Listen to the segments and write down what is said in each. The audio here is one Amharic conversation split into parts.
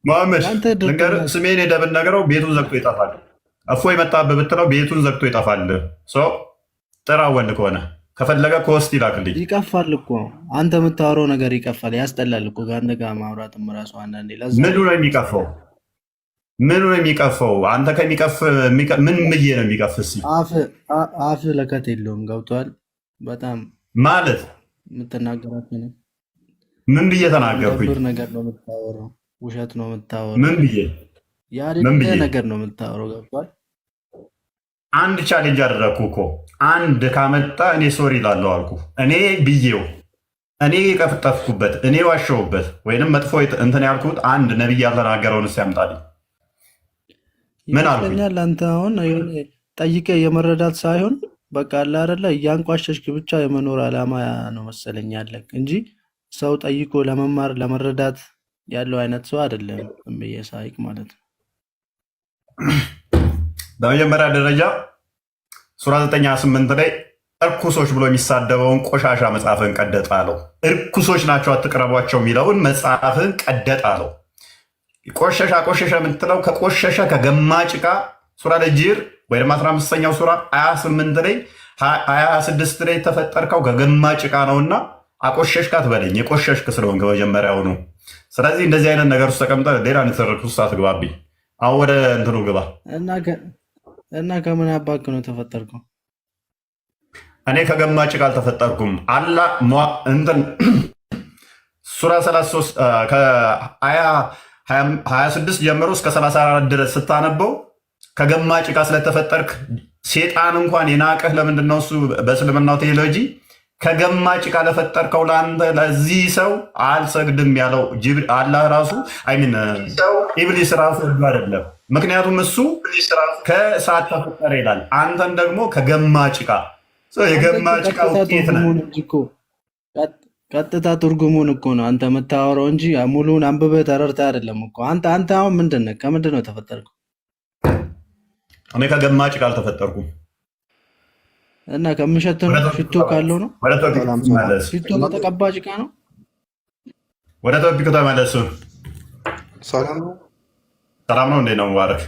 መሐመድ ያንተ ልንገር፣ ድርቅና ስሜን ሄደህ ብትነግረው ቤቱን ዘግቶ ይጠፋል። እፎይ መጣብህ ብትለው ቤቱን ዘግቶ ይጠፋል። ሰው ጥራ፣ ወንድ ከሆነ ከፈለገ ከውስጥ ይላክልኝ። ይቀፋል እኮ አንተ የምታወራው ነገር ይቀፋል፣ ያስጠላል እኮ ከአንተ ጋር ማውራትም ራሱ አንዳንዴ። ለዛ ምኑ ነው የሚቀፈው? ምኑ ነው የሚቀፈው? አንተ ከሚቀፍ ምን ምዬ ነው የሚቀፍ? እስኪ አፍ ለከት የለውም። ገብቷል? በጣም ማለት የምትናገራቸው ነው ምን ብዬ ተናገርኩኝ? የሚደብር ነገር ነው የምታወራው። ውሸት ነው ምን የምታወራው። ብዬ ምን ያሌለ ብዬ ነገር ነው የምታወራው። ገብቷል? አንድ ቻሌንጅ አደረግኩ እኮ። አንድ ካመጣ እኔ ሶሪ ላለው አልኩ። እኔ ብዬው እኔ የቀፍጠፍኩበት እኔ ዋሸውበት ወይንም መጥፎ እንትን ያልኩት አንድ ነቢይ ያልተናገረውን ያምጣልኝ። ምን አልኩኝ? ይመስለኛል አንተ አሁን ጠይቀ የመረዳት ሳይሆን በቃ አለ አይደለ እያንቋሸሽክ ብቻ የመኖር ዓላማ ነው መሰለኝ ያለክ እንጂ ሰው ጠይቆ ለመማር ለመረዳት ያለው አይነት ሰው አይደለም። ብዬ ሳይቅ ማለት ነው። በመጀመሪያ ደረጃ ሱራ 9:8 ላይ እርኩሶች ብሎ የሚሳደበውን ቆሻሻ መጽሐፍን ቀደጥ አለው። እርኩሶች ናቸው አትቅረቧቸው የሚለውን መጽሐፍን ቀደጥ አለው። ቆሸሻ ቆሸሸ የምትለው ከቆሸሸ ከገማ ጭቃ ሱራ ለጂር ወይም 15ኛው ሱራ 28 ላይ 26 ላይ የተፈጠርከው ከገማ ጭቃ ነውና አቆሸሽክ አትበለኝ። የቆሸሽክ ስለሆንክ መጀመሪያውኑ። ስለዚህ እንደዚህ አይነት ነገር ውስጥ ተቀምጠ ሌላ ንትርክ ውስጥ አትግባብኝ። አሁን ወደ እንትኑ ግባ እና ከምን አባክ ነው ተፈጠርከው? እኔ ከገማ ጭቃ አልተፈጠርኩም። አላ እንትን ሱራ 33 ከ26 ጀምሮ እስከ 34 ድረስ ስታነበው ከገማ ጭቃ ስለተፈጠርክ ሴጣን እንኳን የናቀህ ለምንድን ነው? እሱ በእስልምናው ቴዎሎጂ ከገማ ጭቃ ለፈጠርከው ለአንተ ለዚህ ሰው አልሰግድም ያለው አላህ ራሱ አይሚን ኢብሊስ ራሱ ወዶ አይደለም። ምክንያቱም እሱ ከእሳት ተፈጠረ ይላል፣ አንተን ደግሞ ከገማ ጭቃ። የገማ ጭቃ ውጤት ነህ። ቀጥታ ትርጉሙን እኮ ነው አንተ የምታወራው እንጂ ሙሉውን አንብበህ ተረድተህ አይደለም እኮ። አንተ አሁን ምንድን ነህ? ከምንድን ነው የተፈጠርከው? እኔ ከገማ ጭቃ አልተፈጠርኩም። እና ከምሸት ነው ሽቶ ካለው ነው ሽቶ ከተቀባ ጭቃ ነው። ወደ ቶፒክ ተመለሱ። ሰላም ነው። ሰላም ነው። እንዴት ነው ሙባረክ?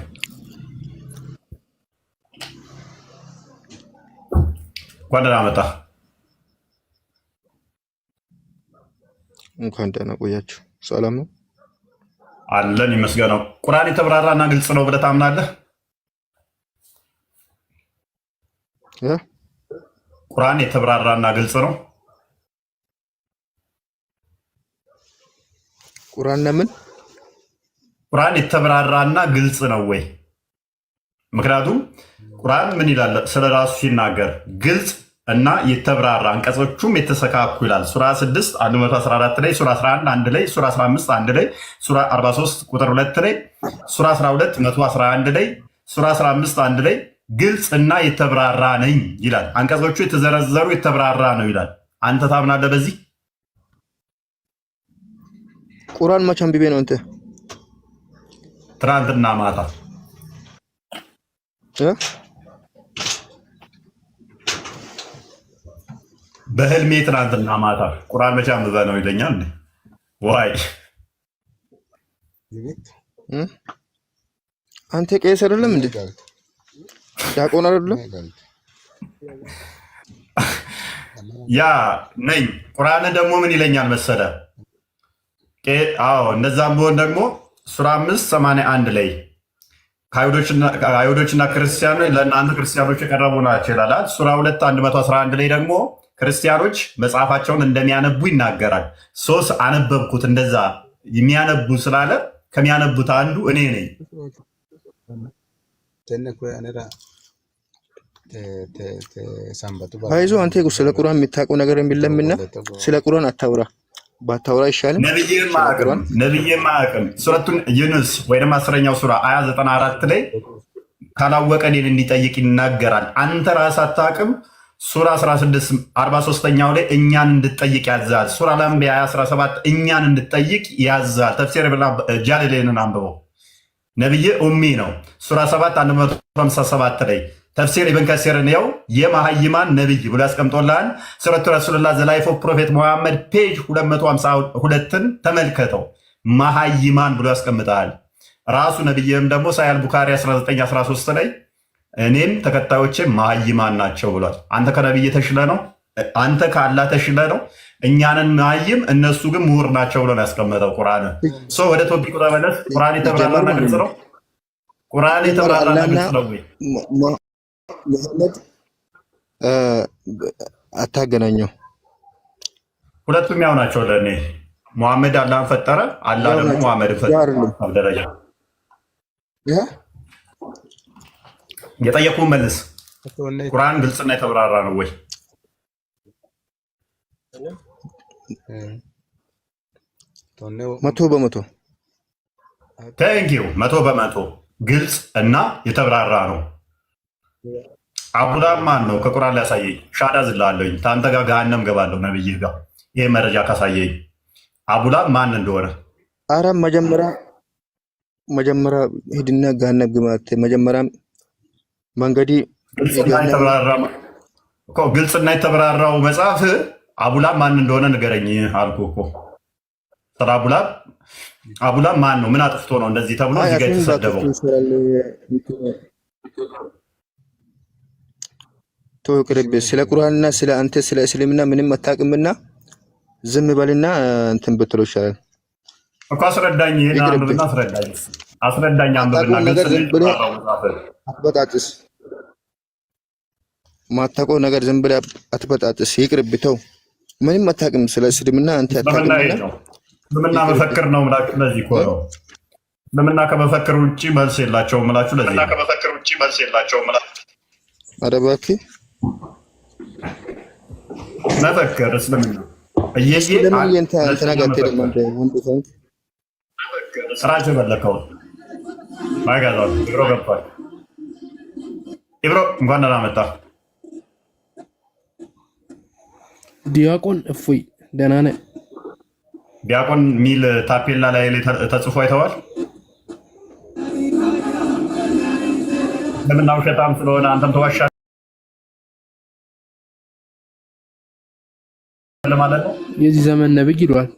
እንኳን ደህና መጣህ። እንኳን ደህና ቆያችሁ። ሰላም ነው አለን ይመስገነው። ቁርአን የተብራራና ግልጽ ነው ብለህ ታምናለህ? ቁርአን የተብራራና ግልጽ ነው። ቁርአን የተብራራና ግልጽ ነው ወይ? ምክንያቱም ቁርአን ምን ይላል ስለ ራሱ ሲናገር ግልጽ እና የተብራራ አንቀጾቹም የተሰካኩ ይላል። ሱራ 6 114 ላይ፣ ሱራ 11 1 ላይ፣ ሱራ 15 1 ላይ፣ ሱራ 43 ቁጥር 2 ላይ፣ ሱራ 12 111 ላይ፣ ሱራ 15 1 ላይ ግልጽ እና የተብራራ ነኝ ይላል። አንቀጾቹ የተዘረዘሩ የተብራራ ነው ይላል። አንተ ታምናለህ በዚህ? ቁርአን መቼ አንብቤ ነው አንተ? ትናንትና ማታ በህልሜ ትናንትና ማታ ቁርአን መቼ አንብበህ ነው ይለኛል። ዋይ አንተ ቄስ አይደለም እንዴ? ዲያቆን አይደለም? ያ ነኝ። ቁርአን ደግሞ ምን ይለኛል መሰለ? አዎ እንደዛም ቢሆን ደግሞ ሱራ 5:81 ላይ ከአይሁዶችና ክርስቲያኖች ለእናንተ ክርስቲያኖች የቀረቡ ናቸው ይላል። ሱራ 2:111 ላይ ደግሞ ክርስቲያኖች መጽሐፋቸውን እንደሚያነቡ ይናገራል። ሶስት አነበብኩት እንደዛ የሚያነቡ ስላለ ከሚያነቡት አንዱ እኔ ነኝ። አይዞህ አንተ ስለ ቁርአን የምታውቀው ነገር የሚለምና ስለ ቁርአን አታውራ። ባታውራ ይሻላል። ነብይም አያውቅም። ሱረቱን ዩኑስ ወይም 10ኛው ሱራ አያ 94 ላይ ካላወቀ እኔን እንዲጠይቅ ይናገራል። አንተ ራስህ አታውቅም። ሱራ 16 43ኛው ላይ እኛን እንድጠይቅ ያዛል። ሱራ አልአንቢያ 17 እኛን እንድጠይቅ ያዛል። ተፍሲር ብላ ጃለሌንን አንብበው። ነብይ ኡሚ ነው። ሱራ 7 157 ላይ ተፍሲር ኢብን ከሲርን ያው የመሃይማን ነብይ ብሎ ያስቀምጦልሃል። ሱረቱ ረሱልላህ ዘ ላይፍ ኦፍ ፕሮፌት ሙሐመድ ፔጅ 252ን ተመልከተው። መሃይማን ብሎ ያስቀምጣል። ራሱ ነብይም ደግሞ ሳያል ቡካሪ 1913 ላይ እኔም ተከታዮቼ መሃይማን ናቸው ብሏል። አንተ ከነብይ ተሽለ ነው፣ አንተ ከአላህ ተሽለ ነው። እኛንን መሃይም እነሱ ግን ምሁር ናቸው ብሎ ነው ያስቀመጠው ቁርአን። ወደ ቶፒኩ ተመለስ። ቁርአን የተብራራና ግልጽ ነው። ቁርአን የተብራራና ግልጽ ነው ወይ? መሐመድ አታገናኘው። ሁለቱም ያው ናቸው ለእኔ። ሙሐመድ አላህን ፈጠረ፣ አላህ ደግሞ ሙሐመድን ፈጠረ። ደረጃ የጠየቁን መልስ። ቁርአን ግልጽና የተብራራ ነው ወይ? መቶ በመቶ ቴንኪው። 100% ግልጽ እና የተብራራ ነው። አቡላብ ማን ነው? ከቁርአን ላይ ያሳየኝ። ሻዳ ዝላለኝ ታንተ ጋር ገሃነም ገባለሁ ነብይህ ጋር ይሄ መረጃ ካሳየኝ አቡላብ ማን እንደሆነ። አረ መጀመሪያ ሂድና ገሃነም ግባት። መጀመሪያ መንገዲ ግልጽና የተብራራው መጽሐፍ አቡላብ ማን እንደሆነ ንገረኝ አልኩ እኮ። ስለ አቡላብ ማን ነው? ምን አጥፍቶ ነው እንደዚህ ተብሎ እዚህ ጋር የተሰደበው? ተወቅርብ ስለ ቁርአንና ስለ አንተ ስለ እስልምና ምንም አታውቅምና ዝም በልና እንትን ብትለው ይሻላል እኮ። አስረዳኝ፣ ይሄን አንብብና አስረዳኝ። አንብብና አትበጣጥስ። ማታውቀው ነገር ዝም ብለህ አትበጣጥስ። ይቅርብ፣ ተው። ምንም አታውቅም ስለ እስልምና አንተ አታውቅምና እስልምና መፈክር ነው የምላችሁ። ለዚህ እኮ ነው እስልምና ከመፈክር ውጭ መልስ የላቸውም የምላችሁ። ለዚህ ኧረ እባክህ መፈክር እስልምና ስራቸው በለከው ማይጋዛው ኢብሮ ገብቷል። ኢብሮ እንኳን ደህና መጣ። ዲያቆን እፎይ ደህና ነህ? ዲያቆን ሚል ታፔላ ላይ ተጽፎ አይተዋል። ለምን ውሸታም ስለሆነ አንተም ተዋሻለህ ማለት ነው። የዚህ ዘመን ነብይ ይሏል።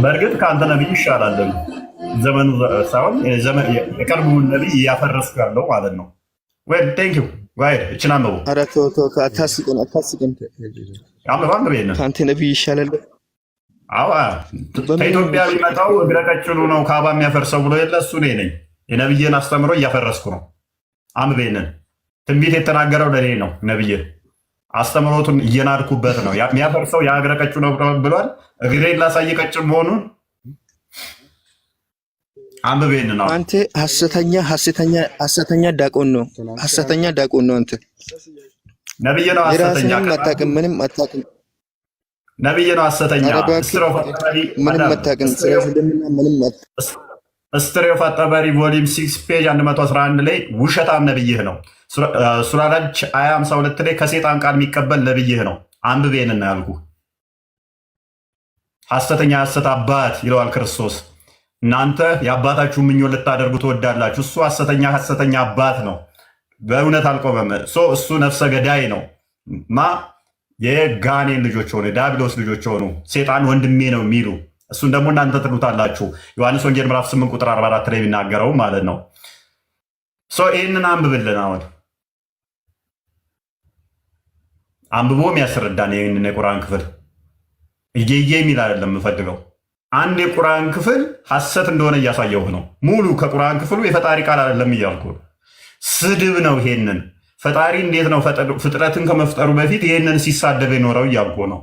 በእርግጥ ከአንተ ነብይ ይሻላል። ዘመኑ ሳይሆን የቀድሞውን ነብይ እያፈረስኩ ያለው ማለት ነው። ወይ ቴንክ ዩ ወይ እቺና ነው። ኧረ ተው አታስቀን። ከአንተ ነብይ ይሻላል። አዎ ከኢትዮጵያ ቢመጣው እግረ ቀጭኑ ነው ካባ የሚያፈርሰው ብሎ የለ እሱ እኔ ነኝ። የነብይን አስተምሮ እያፈረስኩ ነው። አንብቤንን ትንቢት የተናገረው ለኔ ነው። ነብይ አስተምሮቱን እየናድኩበት ነው። የሚያፈርሰው የእግረ ቀጭኑ ነው ብሏል። እግሬን ላሳይ ቀጭን መሆኑን አንብቤን ነው። አንተ ሐሰተኛ ዳቆን ነው። ሐሰተኛ ዳቆን ነው። አንተ ነብይ ነው። ሐሰተኛ አታውቅም። ምንም አታውቅም። ነብይ ነው። ሐሰተኛ ምንም አታውቅም። ስትሪ ኦፍ አጠበሪ ቮሊም 6 ፔጅ 111 ላይ ውሸታም ነብይህ ነው። ሱራዳች 52 ላይ ከሴጣን ቃል የሚቀበል ነብይህ ነው። አንብቤን እና ያልኩ ሐሰተኛ ሐሰት አባት ይለዋል ክርስቶስ። እናንተ የአባታችሁ ምኞት ልታደርጉ ትወዳላችሁ። እሱ ሐሰተኛ አባት ነው። በእውነት አልቆመም። እሱ ነፍሰ ገዳይ ነው። የጋኔን ልጆች ሆኑ፣ የዳቢሎስ ልጆች ሆኑ፣ ሴጣን ወንድሜ ነው የሚሉ እሱን ደግሞ እናንተ ትሉታላችሁ። ዮሐንስ ወንጌል ምዕራፍ 8 ቁጥር 44 ላይ የሚናገረው ማለት ነው። ይህንን አንብብልን። አሁን አንብቦ የሚያስረዳን ይህንን የቁርአን ክፍል እየየ የሚል አይደለም የምፈልገው። አንድ የቁርአን ክፍል ሐሰት እንደሆነ እያሳየው ነው። ሙሉ ከቁርአን ክፍሉ የፈጣሪ ቃል አይደለም እያልኩ ስድብ ነው። ይሄንን ፈጣሪ እንዴት ነው ፍጥረትን ከመፍጠሩ በፊት ይሄንን ሲሳደብ የኖረው እያልኩ ነው።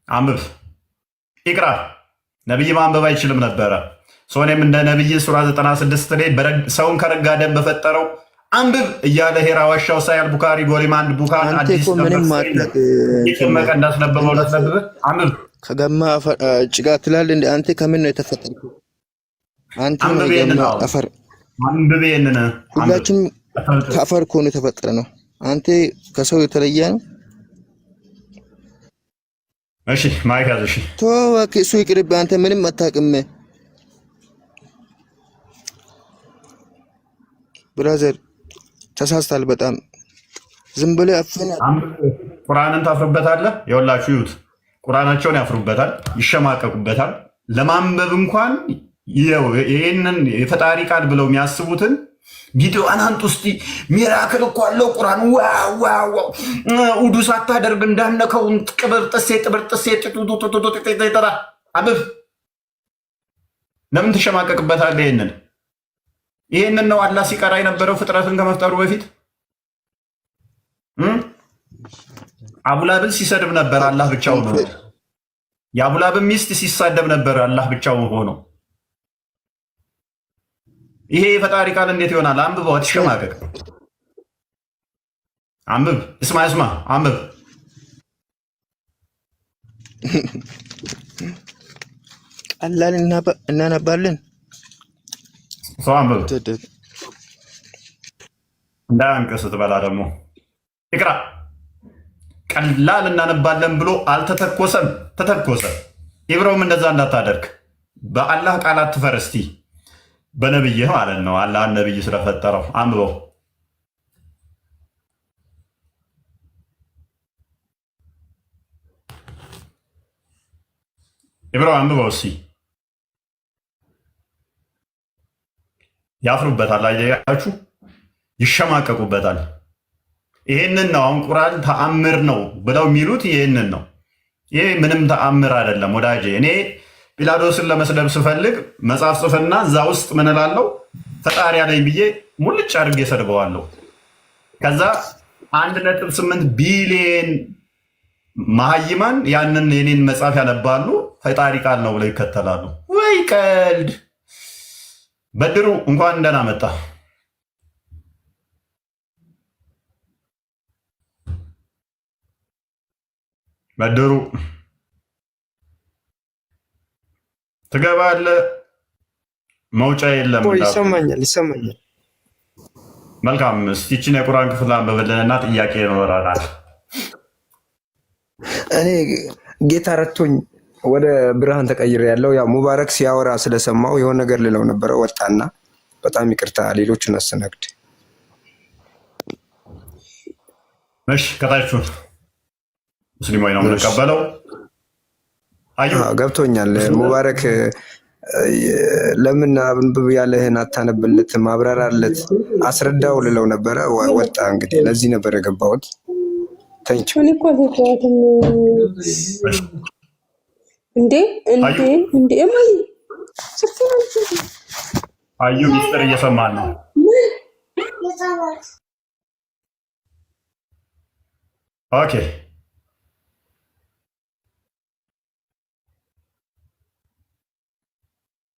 አንብብ፣ ይቅራ። ነብይ ማንበብ አይችልም ነበረ። ሶኔም እንደ ነብይ ሱራ 96 ላይ ሰውን ከረጋ ደም በፈጠረው አንብብ እያለ ሄራ ዋሻው ሳያል ቡካሪ ቮሊም 1 ቡካን አዲስ ይቀመቀ እንዳስነበበው ለተነበበ አንብብ። ከገማ ጭቃ ትላለህ እንደ አንተ ከምን ነው የተፈጠርከው? አንተ ነው አፈር። አንብቤን ሁላችንም ከአፈር እኮ ነው የተፈጠረ ነው። አንተ ከሰው የተለየ ነው። እሺ ማይካዝ እሺ ተወው፣ እሱ ይቅርብ። አንተ ምንም አታውቅም ብራዘር፣ ተሳስታል በጣም። ዝም ብለህ አፈና ቁርአንን ታፍርበታለህ። ይኸውላችሁ ይሁት ቁርአናቸውን ያፍሩበታል፣ ይሸማቀቁበታል። ለማንበብ እንኳን ይህንን የፈጣሪ ቃል ብለው የሚያስቡትን ቪዲዮ አናንት ውስጥ ሚራክል እኮ አለው ቁርአን ውዱ ሳታደርግ እንዳነከው ቅብር ጥሴ አንብብ። ለምን ትሸማቀቅበታለህ? ይህንን ነው አላህ ሲቀራ የነበረው ፍጥረትን ከመፍጠሩ በፊት። አቡላብን ሲሰድብ ነበር አላህ ብቻውን ሆኖ። የአቡላብን ሚስት ሲሳደብ ነበር አላህ ብቻውን ሆኖ። ይሄ የፈጣሪ ቃል እንዴት ይሆናል? አንብበው፣ አትሸማቀቅ። አንብብ፣ እስማ አንብብ። ቀላል እናነባለን። ሰው አንብብ። እንዳያንቅስ ስትበላ ደግሞ ይቅራ። ቀላል እናነባለን ብሎ አልተተኮሰም፣ ተተኮሰ። ኢብሮም እንደዛ እንዳታደርግ። በአላህ ቃላት ትፈር እስቲ፣ በነብይህ ማለት ነው። አላህ ነብይ ስለፈጠረው አንብበው። ኢብሮ አንብበው እስቲ። ያፍሩበታል፣ አያችሁ፣ ይሸማቀቁበታል። ይሄንን ነው አሁን ቁርአን ተአምር ነው ብለው የሚሉት ይሄንን ነው። ይሄ ምንም ተአምር አይደለም ወዳጄ። እኔ ጲላጦስን ለመስደብ ስፈልግ መጽሐፍ ጽፍና እዛ ውስጥ ምን እላለሁ? ፈጣሪ ያለኝ ብዬ ሙልጭ አድርጌ ሰድበዋለሁ። ከዛ 1.8 ቢሊየን መሀይማን ያንን የኔን መጽሐፍ ያነባሉ፣ ፈጣሪ ቃል ነው ብለው ይከተላሉ። ወይ ቀልድ! በድሩ እንኳን ደህና መጣ። በድሩ ትገባለህ፣ መውጫ የለም። ይሰማኛል። መልካም። እስቲ ይህችን የቁርአን ክፍል አንብብልንና ጥያቄ ይኖረናል። እኔ ጌታ ረቶኝ ወደ ብርሃን ተቀይሬ ያለው ያው ሙባረክ ሲያወራ ስለሰማው የሆነ ነገር ልለው ነበረ፣ ወጣና በጣም ይቅርታ ሌሎችን አስተናግድ። እሺ ከታችሁ ሙስሊም ነው የምንቀበለው። ገብቶኛል። ሙባረክ ለምን አንብብ ያለህን አታነብለት? ማብራራለት፣ አስረዳው ልለው ነበረ፣ ወጣ። እንግዲህ ለዚህ ነበር የገባሁት። ተንቸው አዩ ሚስጥር እየሰማን ነው። ኦኬ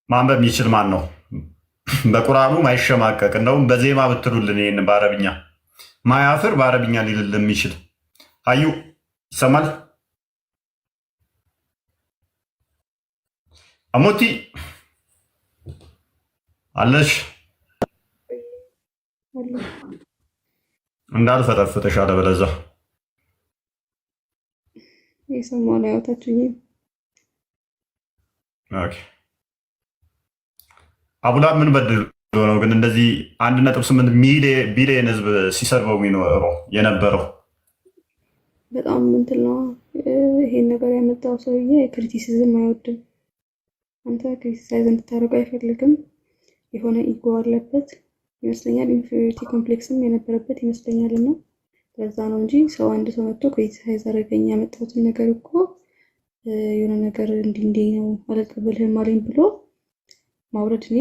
ማንበብ የሚችል ማን ነው? በቁርአኑ ማይሸማቀቅ እንደውም በዜማ ብትሉልን ይሄን በአረብኛ ማያፍር በአረብኛ ሊልልን የሚችል አዩ ይሰማል? አሞቲ አለሽ? እንዳልፈጠፍጥሽ አለ በለዛ የሰማው ነው ያወጣችኝ። ኦኬ አቡላ ምን በድል ነው ግን እንደዚህ 1.8 ቢሊየን ህዝብ ሲሰርበው የሚኖረው የነበረው? በጣም እንትን ነው ይሄን ነገር ያመጣው ሰውዬ ክሪቲሲዝም አይወድም። አንተ ክሪቲሳይዝ እንድታደርገው አይፈልግም። የሆነ ኢጎ አለበት ይመስለኛል፣ ኢንፌሪዮሪቲ ኮምፕሌክስም የነበረበት ይመስለኛል። እና ለዛ ነው እንጂ ሰው አንድ ሰው መጥቶ ክሪቲሳይዝ አደረገኝ ያመጣሁትን ነገር እኮ የሆነ ነገር እንዲህ ነው አልቀበልህም አለኝ ብሎ ማውረድ እኔ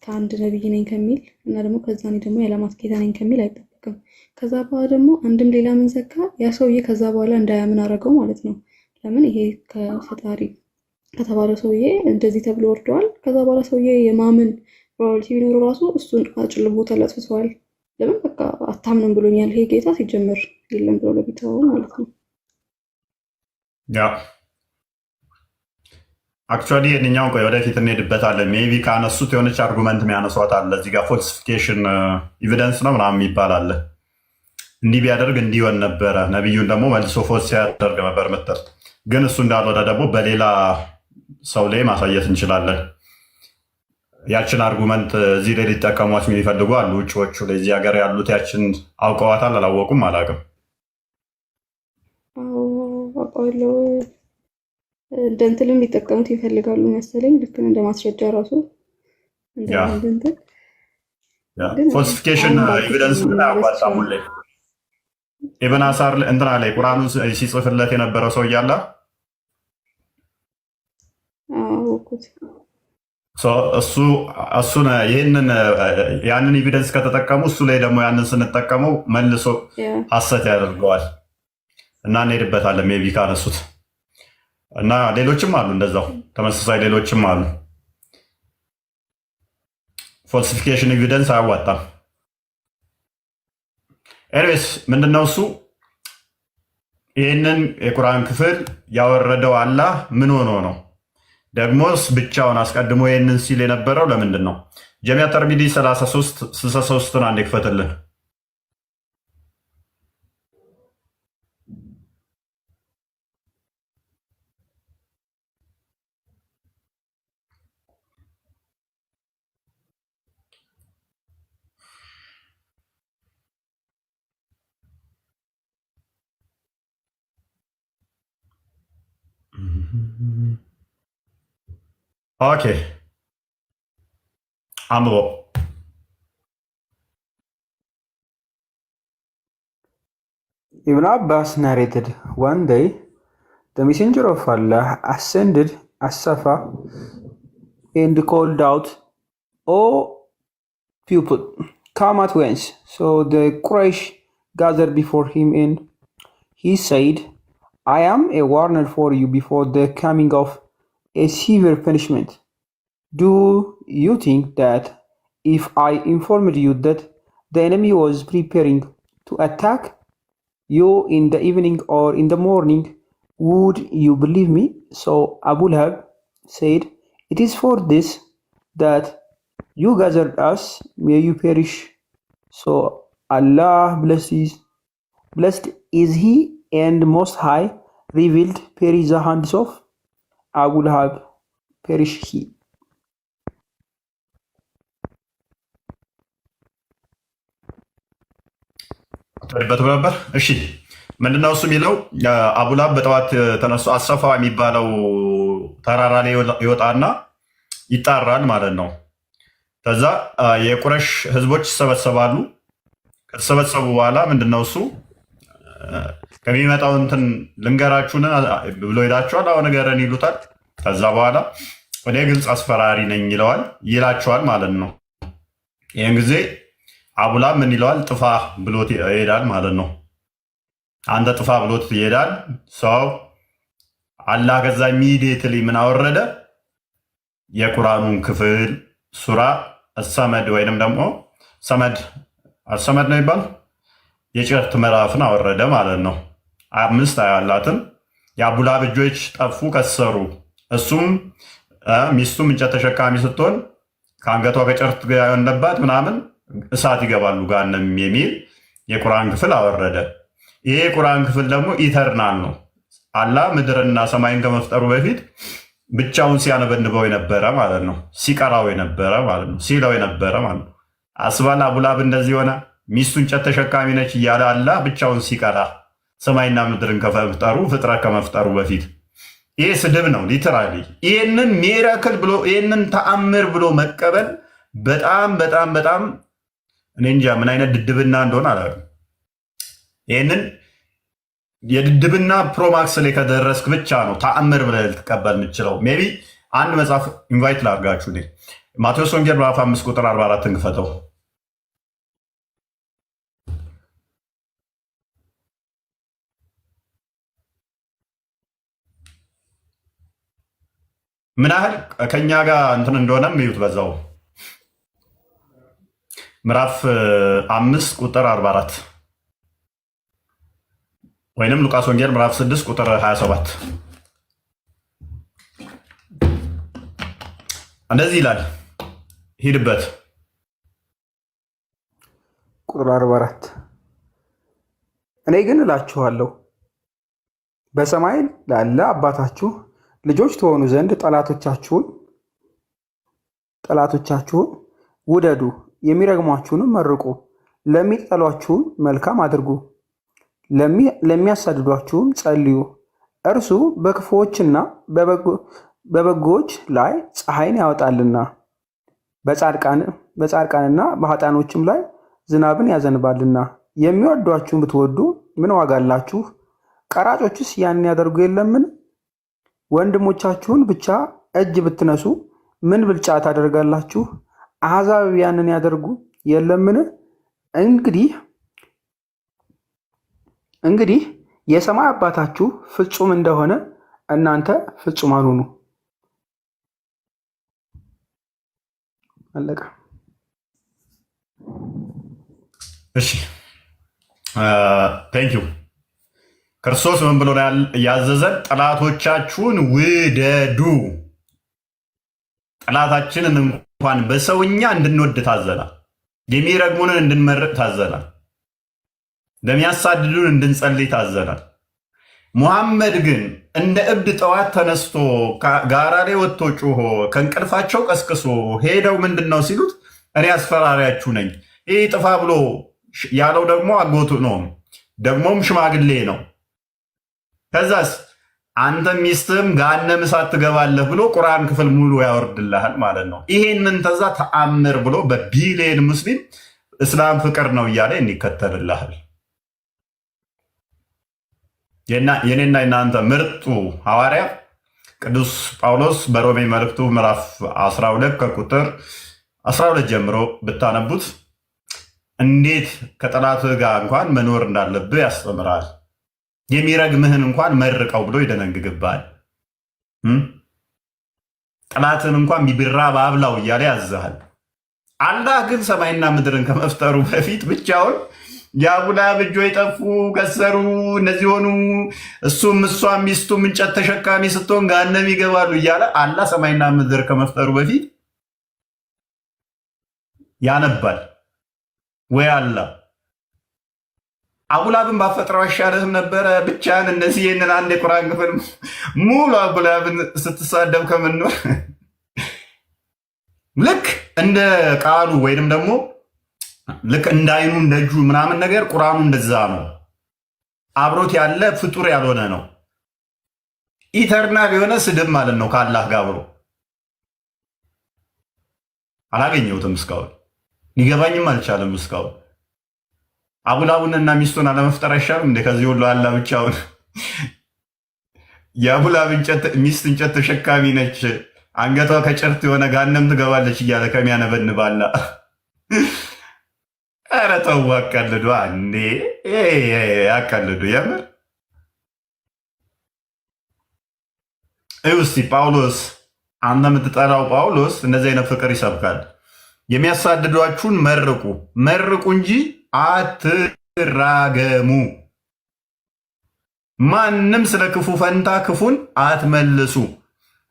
ከአንድ ነብይ ነኝ ከሚል እና ደግሞ ከዛ እኔ ደግሞ የዓለማት ጌታ ነኝ ከሚል አይጠበቅም። ከዛ በኋላ ደግሞ አንድም ሌላ ምን ዘካ ያ ሰውዬ ከዛ በኋላ እንዳያምን አደረገው ማለት ነው። ለምን ይሄ ከፈጣሪ ከተባለው ሰውዬ እንደዚህ ተብሎ ወርደዋል። ከዛ በኋላ ሰውዬ የማመን ፕሮባቢሊቲ ቢኖር ራሱ እሱን አጭልቦታል፣ አጥፍተዋል። ለምን በቃ አታምንም ብሎኛል ይሄ ጌታ ሲጀመር የለም ብሎ ለቢታው ማለት ነው። ያ አክቹዋሊ የኛውን ቆይ ወደፊት እንሄድበታለን። ሜይ ቢ ካነሱት የሆነች አርጉመንት የሚያነሷት አለ እዚህ ጋር ፎልሲፊኬሽን ኤቪደንስ ነው ምናምን የሚባል አለ። እንዲህ ቢያደርግ እንዲሆን ነበረ፣ ነቢዩን ደግሞ መልሶ ፎልስ ሲያደርግ ነበር ምትል። ግን እሱ እንዳልሆነ ደግሞ በሌላ ሰው ላይ ማሳየት እንችላለን። ያችን አርጉመንት እዚህ ላይ ሊጠቀሟት የሚፈልጉ አሉ ውጭዎቹ ላይ። እዚህ ሀገር ያሉት ያችን አውቀዋታል፣ አላወቁም፣ አላውቅም። አውቀዋለሁ። እንደ እንትንም ሊጠቀሙት ይፈልጋሉ መሰለኝ። ልክ እንደ ማስረጃ ራሱ እንደ ያ አንድ እንትን ያ ግን ፎልሲፊኬሽን አሁን ባልኩት ኤቪደንስ ግን መመለስ አያዋጣም። ይችላል። ሁሌ ኢብን አሳር እንትና ላይ ቁርአኑን ሲጽፍለት የነበረው ሰው እያለ አወኩት። እሱን ይህንን ያንን ኤቪደንስ ከተጠቀሙ እሱ ላይ ደግሞ ያንን ስንጠቀመው መልሶ ሐሰት ያደርገዋል እና እንሄድበታለን። ሜቢ ካነሱት እና ሌሎችም አሉ እንደዛው ተመሳሳይ ሌሎችም አሉ። ፎልሲፊኬሽን ኤቪደንስ አያዋጣም። ኤኒዌይስ ምንድነው እሱ ይህንን የቁርአን ክፍል ያወረደው አላህ ምን ሆኖ ነው? ደግሞስ ብቻውን አስቀድሞ ይህንን ሲል የነበረው ለምንድን ነው? ጀሚዓ ተርሚዲ 33 አንድ ይክፈትልን። ኦኬ አንብቦ Ibn Abbas narrated, one day, the messenger of Allah ascended as-Safa and called out, "O people, come at once." So the Quraysh gathered before him and he said, "I am a warner for you before the coming of a severe punishment. Do you think that if I informed you that the enemy was preparing to attack you in the evening or in the morning, would you believe me?" So Abu Lahab said, "It is for this that you gathered us, may you perish." So Allah blessed is He and Most High revealed, perish the hands of Abu Lahab, perish he. ነበር። እሺ ምንድነው እሱ የሚለው? አቡላብ በጠዋት ተነሱ አሰፋ የሚባለው ተራራ ላይ ይወጣና ይጣራል ማለት ነው። ከዛ የቁረሽ ህዝቦች ይሰበሰባሉ። ከተሰበሰቡ በኋላ ምንድነው እሱ ከሚመጣው እንትን ልንገራችሁን ብሎ ሄዳቸዋል። አሁን ንገረን ይሉታል። ከዛ በኋላ እኔ ግልጽ አስፈራሪ ነኝ ይላቸዋል ማለት ነው። ይህን ጊዜ አቡላብ ምን ይለዋል? ጥፋ ብሎት ይሄዳል ማለት ነው። አንተ ጥፋ ብሎት ይሄዳል ሰው አላህ። ከዛ ኢሚዲየትሊ ምን አወረደ? የቁርአኑን ክፍል ሱራ ሰመድ ወይንም ደግሞ ሰመድ ነው ይባል የጭርት ምዕራፍን አወረደ ማለት ነው። 5 አያላትን የአቡላብ እጆች ጠፉ፣ ከሰሩ። እሱም ሚስቱም እንጨት ተሸካሚ ስትሆን ከአንገቷ ከጭርት ያለባት ምናምን እሳት ይገባሉ ጋንም የሚል የቁርአን ክፍል አወረደ። ይሄ የቁርአን ክፍል ደግሞ ኢተርናል ነው። አላህ ምድርና ሰማይን ከመፍጠሩ በፊት ብቻውን ሲያነበንበው የነበረ ማለት ነው። ሲቀራው የነበረ ማለት ነው። ሲለው የነበረ ማለት ነው። አስባል አቡላብ እንደዚህ ሆነ። ሚስቱ እንጨት ተሸካሚ ነች እያለ አላህ ብቻውን ሲቀራ ሰማይና ምድርን ከመፍጠሩ ፍጥረት ከመፍጠሩ በፊት። ይሄ ስድብ ነው ሊትራሊ። ይህንን ሚራክል ብሎ ይህንን ተአምር ብሎ መቀበል በጣም በጣም በጣም እኔ እንጃ ምን አይነት ድድብና እንደሆነ አላውቅም። ይህንን የድድብና ፕሮማክስ ላይ ከደረስክ ብቻ ነው ተአምር ብለህ ልትቀበል የምችለው። ሜይ ቢ አንድ መጽሐፍ ኢንቫይት ላድርጋችሁ። ማቴዎስ ወንጌል ምዕራፍ 5 ቁጥር 44 ክፈተው። ምን ያህል ከኛ ጋር እንትን እንደሆነም ይዩት በዛው ምዕራፍ 5 ቁጥር 44 ወይንም ሉቃስ ወንጌል ምዕራፍ 6 ቁጥር 27 እንደዚህ ይላል። ሂድበት። ቁጥር 44 እኔ ግን እላችኋለሁ በሰማይ ላለ አባታችሁ ልጆች ትሆኑ ዘንድ ጠላቶቻችሁን ውደዱ፣ የሚረግሟችሁንም መርቁ፣ ለሚጠሏችሁም መልካም አድርጉ፣ ለሚያሳድዷችሁም ጸልዩ። እርሱ በክፉዎችና በበጎዎች ላይ ፀሐይን ያወጣልና በጻድቃንና በኃጥአኖችም ላይ ዝናብን ያዘንባልና። የሚወዷችሁን ብትወዱ ምን ዋጋ አላችሁ? ቀራጮችስ ያንን ያደርጉ የለምን? ወንድሞቻችሁን ብቻ እጅ ብትነሱ ምን ብልጫ ታደርጋላችሁ? አሕዛብ ያንን ያደርጉ የለምን? እንግዲህ የሰማይ አባታችሁ ፍጹም እንደሆነ እናንተ ፍጹማን ሁኑ። አለቀ። እሺ ቴንክ ዩ። ክርስቶስ ምን ብሎ ያዘዘን? ጠላቶቻችሁን ውደዱ። ጠላታችንን እንኳን በሰውኛ እንድንወድ ታዘናል። የሚረግሙንን እንድንመርቅ ታዘናል። ለሚያሳድዱን እንድንጸልይ ታዘናል። ሙሐመድ ግን እንደ እብድ ጠዋት ተነስቶ ጋራ ላይ ወጥቶ ጮሆ ከእንቅልፋቸው ቀስቅሶ ሄደው ምንድን ነው ሲሉት እኔ አስፈራሪያችሁ ነኝ፣ ይህ ጥፋ ብሎ ያለው ደግሞ አጎቱ ነው፣ ደግሞም ሽማግሌ ነው። ከዛስ አንተ ሚስትህም ገሃነመ እሳት ትገባለህ ብሎ ቁርአን ክፍል ሙሉ ያወርድልሃል ማለት ነው። ይሄንን ተዛ ተአምር ብሎ በቢሊየን ሙስሊም እስላም ፍቅር ነው እያለ ይከተልልሃል። የኔና የናንተ ምርጡ ሐዋርያ ቅዱስ ጳውሎስ በሮሜ መልእክቱ ምዕራፍ 12 ከቁጥር 12 ጀምሮ ብታነቡት እንዴት ከጠላትህ ጋር እንኳን መኖር እንዳለብህ ያስተምራል። የሚረግምህን እንኳን መርቀው ብሎ ይደነግግብሃል። ጠላትህን እንኳን ቢብራ በአብላው እያለ ያዝሃል። አላህ ግን ሰማይና ምድርን ከመፍጠሩ በፊት ብቻውን የአቡላብ እጆች ጠፉ፣ ከሰሩ፣ እነዚህ ሆኑ፣ እሱም እሷም ሚስቱም እንጨት ተሸካሚ ስትሆን ገሃነም ይገባሉ እያለ አላህ ሰማይና ምድር ከመፍጠሩ በፊት ያነባል ወይ? አላህ አቡላብን ባፈጥረው አይሻልህም ነበረ? ብቻህን እነዚህ ይህንን አንድ የቁርአን ክፍል ሙሉ አቡላብን ስትሳደብ ከምንኖር ልክ እንደ ቃሉ ወይንም ደግሞ ልክ እንደ አይኑ እንደ እጁ ምናምን ነገር ቁርአኑ እንደዛ ነው። አብሮት ያለ ፍጡር ያልሆነ ነው። ኢተርናል የሆነ ስድብ ማለት ነው። ከአላህ ጋር አብሮ አላገኘሁትም እስካሁን፣ ሊገባኝም አልቻለም እስካሁን። አቡላቡንና ሚስቱን አለመፍጠር አይሻልም እንደ ከዚህ ሁሉ አላህ ብቻውን የአቡላብ ሚስት እንጨት ተሸካሚ ነች፣ አንገቷ ከጭርት የሆነ ገሃነም ትገባለች እያለ ከሚያነበንባላ ኧረ ተው አቀልዱ እንዴ! ያቀልዱ የምር እስቲ ጳውሎስ አንተ የምትጠራው ጳውሎስ እንደዚህ አይነት ፍቅር ይሰብካል። የሚያሳድዷችሁን መርቁ እንጂ አትራገሙ። ማንም ስለ ክፉ ፈንታ ክፉን አትመልሱ።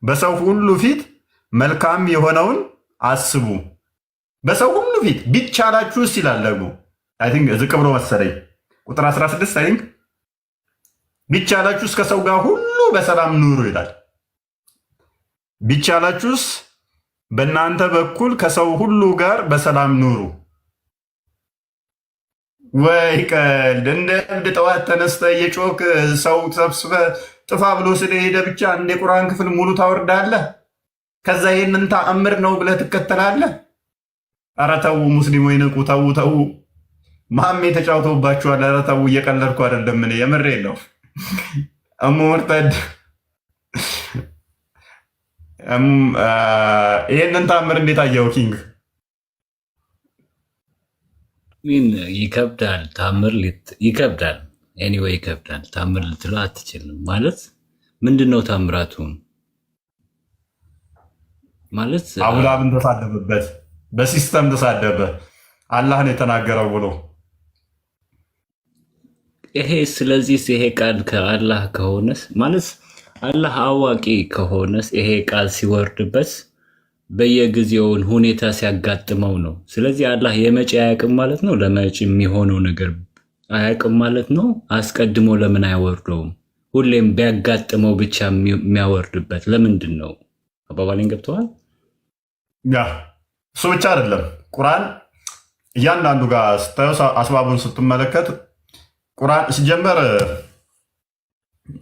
በሰው ሁሉ ፊት መልካም የሆነውን አስቡ። በሰው ሁሉ ፊት ቢቻላችሁስ ይላል። ደግሞ አይ ቲንክ ዝቅ ብሎ መሰለኝ ቁጥር 16 አይ ቲንክ ቢቻላችሁስ ከሰው ጋር ሁሉ በሰላም ኑሩ ይላል። ቢቻላችሁስ በእናንተ በኩል ከሰው ሁሉ ጋር በሰላም ኑሩ። ወይ ቀልድ! እንደ እብድ ጠዋት ተነስተ የጮክ ሰው ሰብስበ ጥፋ ብሎ ስለሄደ ብቻ እንደ ቁርአን ክፍል ሙሉ ታወርዳለህ። ከዛ ይህንን ተአምር ነው ብለህ ትከተላለህ። ኧረ ተው ሙስሊሞች ንቁ! ተው ማሜ ተጫውተውባችኋል። ኧረ ተው፣ እየቀለድኩ አይደለም፣ እኔ የምሬ ነው። እሙ ሙርተድ ይህንን ተአምር እንዴት አየው ኪንግ? ሚን ይከብዳል። ታምር ይከብዳል። ኤኒዌይ ይከብዳል። ታምር ልትለው አትችልም። ማለት ምንድን ነው ታምራቱ? ማለት አቡላብን ተሳደበበት፣ በሲስተም ተሳደበ፣ አላህን የተናገረው ብሎ ይሄ። ስለዚህ ይሄ ቃል ከአላህ ከሆነስ ማለት አላህ አዋቂ ከሆነስ ይሄ ቃል ሲወርድበት በየጊዜውን ሁኔታ ሲያጋጥመው ነው። ስለዚህ አላህ የመጪ አያውቅም ማለት ነው። ለመጪ የሚሆነው ነገር አያውቅም ማለት ነው። አስቀድሞ ለምን አይወርደውም? ሁሌም ቢያጋጥመው ብቻ የሚያወርድበት ለምንድን ነው? አባባሌን ገብተዋል? ያ እሱ ብቻ አይደለም። ቁርአን እያንዳንዱ ጋር ስታየው አስባቡን ስትመለከት ቁርአን ሲጀመር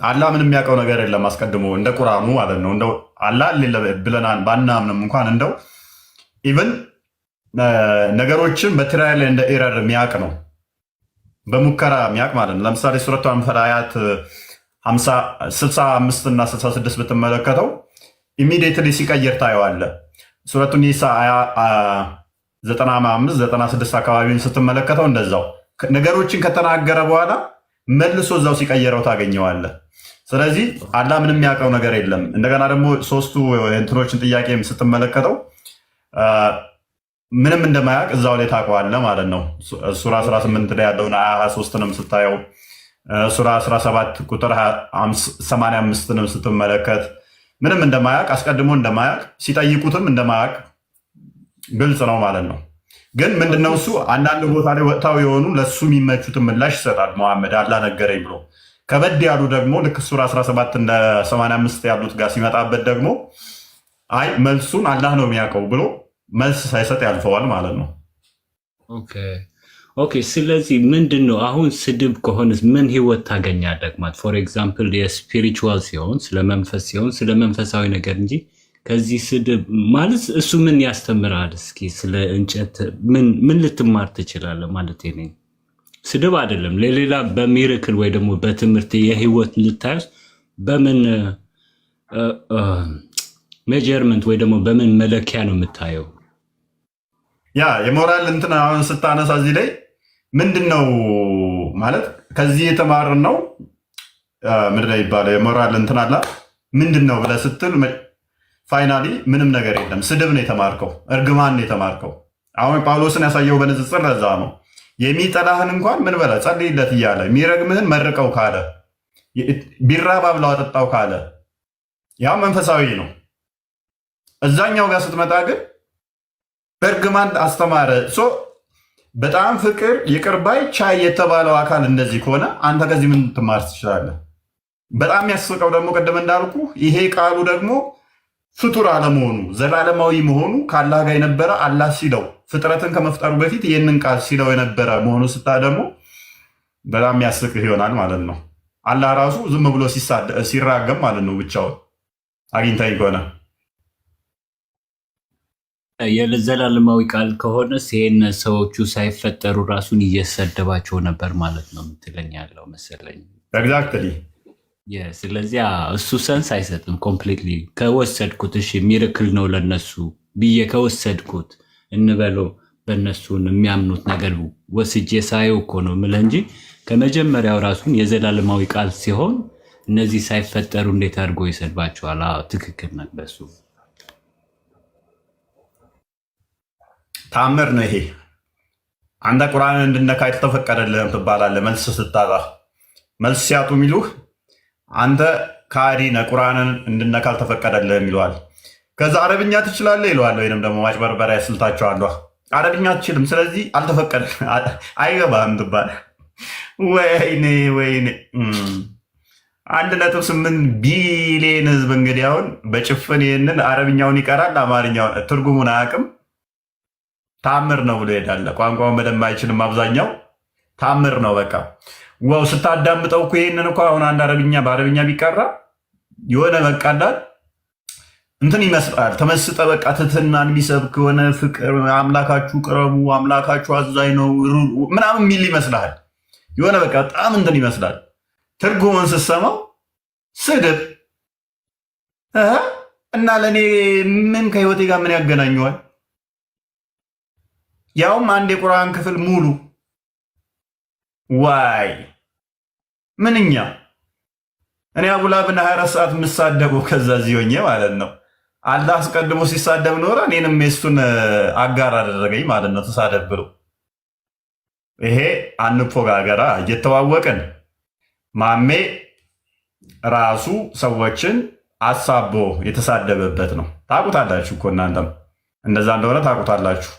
አላህ ምንም የሚያውቀው ነገር የለም አስቀድሞ እንደ ቁርአኑ ማለት ነው። እንደው አላህ ብለናል ባናምንም እንኳን እንደው ኢቭን ነገሮችን በትራያል ላይ እንደ ኤረር የሚያውቅ ነው፣ በሙከራ የሚያውቅ ማለት ነው። ለምሳሌ ሱረቱ አንፈል አያት 65 እና 66 ብትመለከተው ኢሚዲየትሊ ሲቀይር ታየዋለ። ሱረቱ ኒሳ 95 96 አካባቢን ስትመለከተው እንደዛው ነገሮችን ከተናገረ በኋላ መልሶ እዛው ሲቀየረው ታገኘዋለ። ስለዚህ አላህ ምንም የሚያውቀው ነገር የለም። እንደገና ደግሞ ሶስቱ እንትኖችን ጥያቄ ስትመለከተው ምንም እንደማያውቅ እዛው ላይ ታውቀዋለህ ማለት ነው። ሱራ 18 ላይ ያለውን 23ንም ስታየው ሱራ 17 ቁጥር 85ንም ስትመለከት ምንም እንደማያውቅ አስቀድሞ እንደማያውቅ ሲጠይቁትም እንደማያውቅ ግልጽ ነው ማለት ነው። ግን ምንድነው እሱ አንዳንድ ቦታ ላይ ወቅታዊ የሆኑ ለእሱ የሚመቹትን ምላሽ ይሰጣል። መሐመድ አላህ ነገረኝ ብሎ ከበድ ያሉ ደግሞ ልክ ሱራ 17 እንደ 85 ያሉት ጋር ሲመጣበት ደግሞ አይ መልሱን አላህ ነው የሚያውቀው ብሎ መልስ ሳይሰጥ ያልፈዋል ማለት ነው። ኦኬ። ስለዚህ ምንድን ነው አሁን ስድብ ከሆነ ምን ህይወት ታገኛለህ? ማለት ፎር ኤግዛምፕል የስፒሪቹዋል ሲሆን ስለ መንፈስ ሲሆን ስለ መንፈሳዊ ነገር እንጂ ከዚህ ስድብ ማለት እሱ ምን ያስተምራል? እስኪ ስለ እንጨት ምን ልትማር ትችላለህ? ማለት ነኝ ስድብ አይደለም ለሌላ በሚራክል ወይ ደግሞ በትምህርት የህይወት ልታዩስ በምን ሜጀርመንት ወይ ደግሞ በምን መለኪያ ነው የምታየው? ያ የሞራል እንትን አሁን ስታነሳ እዚህ ላይ ምንድን ነው ማለት ከዚህ የተማርን ነው ምንድን ነው ይባለው የሞራል እንትን አላ ምንድን ነው ብለህ ስትል ፋይናሊ ምንም ነገር የለም። ስድብ ነው የተማርከው፣ እርግማን ነው የተማርከው። አሁን ጳውሎስን ያሳየው በንጽጽር ለዛ ነው የሚጠላህን እንኳን ምን በለ ጸልይለት እያለ የሚረግምህን መርቀው ካለ ቢራብ አብላው አጠጣው ካለ ያው መንፈሳዊ ነው። እዛኛው ጋር ስትመጣ ግን በእርግማን አስተማረ። በጣም ፍቅር ይቅር ባይ ቻይ የተባለው አካል እንደዚህ ከሆነ አንተ ከዚህ ምን ትማር ትችላለህ? በጣም ያስቀው ደግሞ ቅድም እንዳልኩ ይሄ ቃሉ ደግሞ ፍጡር አለመሆኑ ዘላለማዊ መሆኑ ከአላህ ጋር የነበረ አላህ ሲለው ፍጥረትን ከመፍጠሩ በፊት ይህንን ቃል ሲለው የነበረ መሆኑ ስታ ደግሞ በጣም ያስቅህ ይሆናል ማለት ነው። አላህ ራሱ ዝም ብሎ ሲራገም ማለት ነው ብቻውን አግኝታኝ ከሆነ የዘላለማዊ ቃል ከሆነስ ይሄን ሰዎቹ ሳይፈጠሩ ራሱን እየሰደባቸው ነበር ማለት ነው የምትለኝ ያለው መሰለኝ። ኤግዛክትሊ። ስለዚያ እሱ ሰንስ አይሰጥም። ኮምፕሊትሊ ከወሰድኩት እሺ ሚራክል ነው ለነሱ ብዬ ከወሰድኩት እንበለው በእነሱን የሚያምኑት ነገር ወስጄ ሳየው እኮ ነው የምልህ እንጂ ከመጀመሪያው ራሱን የዘላለማዊ ቃል ሲሆን እነዚህ ሳይፈጠሩ እንዴት አድርጎ ይሰድባቸዋል? ትክክል ነህ በሱ ታምር ነው ይሄ። አንተ ቁርአንን እንድነካ የተፈቀደልህም ትባላለህ። መልስ ስታጣ መልስ ሲያጡ የሚሉህ አንተ ካዲ ነህ፣ ቁርአንን እንድነካ አልተፈቀደልህም ይለዋል። ከዛ አረብኛ ትችላለህ ይለዋል። ወይንም ደግሞ ማጭበርበሪያ ስልታቸዋለሁ። አረብኛ አትችልም፣ ስለዚህ አልተፈቀደልህም አይገባህም ትባላለህ። ወይኔ 1.8 ቢሊዮን ህዝብ እንግዲህ አሁን በጭፍን ይህንን አረብኛውን ይቀራል፣ አማርኛውን ትርጉሙን አያውቅም። ታምር ነው ብሎ ይሄዳል። ቋንቋውን በደንብ አይችልም አብዛኛው። ታምር ነው በቃ ዋው። ስታዳምጠው እኮ ይሄንን እኮ አሁን አንድ አረብኛ በአረብኛ ቢቀራ የሆነ በቃ እንዳል እንትን ይመስላል። ተመስጠ በቃ ትትናን የሚሰብክ የሆነ ፍቅር፣ አምላካችሁ ቅረቡ፣ አምላካችሁ አዛኝ ነው ምናምን የሚል ይመስላል። የሆነ በቃ በጣም እንትን ይመስላል። ትርጉሙን ስትሰማው ስድብ እና ለእኔ ምን ከህይወቴ ጋር ምን ያገናኘዋል? ያውም አንድ የቁርአን ክፍል ሙሉ ዋይ ምንኛ እኔ አቡላብን 24 ሰዓት የምሳደበው ከዛ እዚህ ሆኜ ማለት ነው። አላህ አስቀድሞ ሲሳደብ ኖረ እኔንም የሱን አጋር አደረገኝ ማለት ነው። ተሳደብ ብሎ ይሄ አንፎጋገራ እየተዋወቅን ማሜ ራሱ ሰዎችን አሳቦ የተሳደበበት ነው። ታውቁታላችሁ እኮ እናንተም እንደዛ እንደሆነ ታውቁታላችሁ።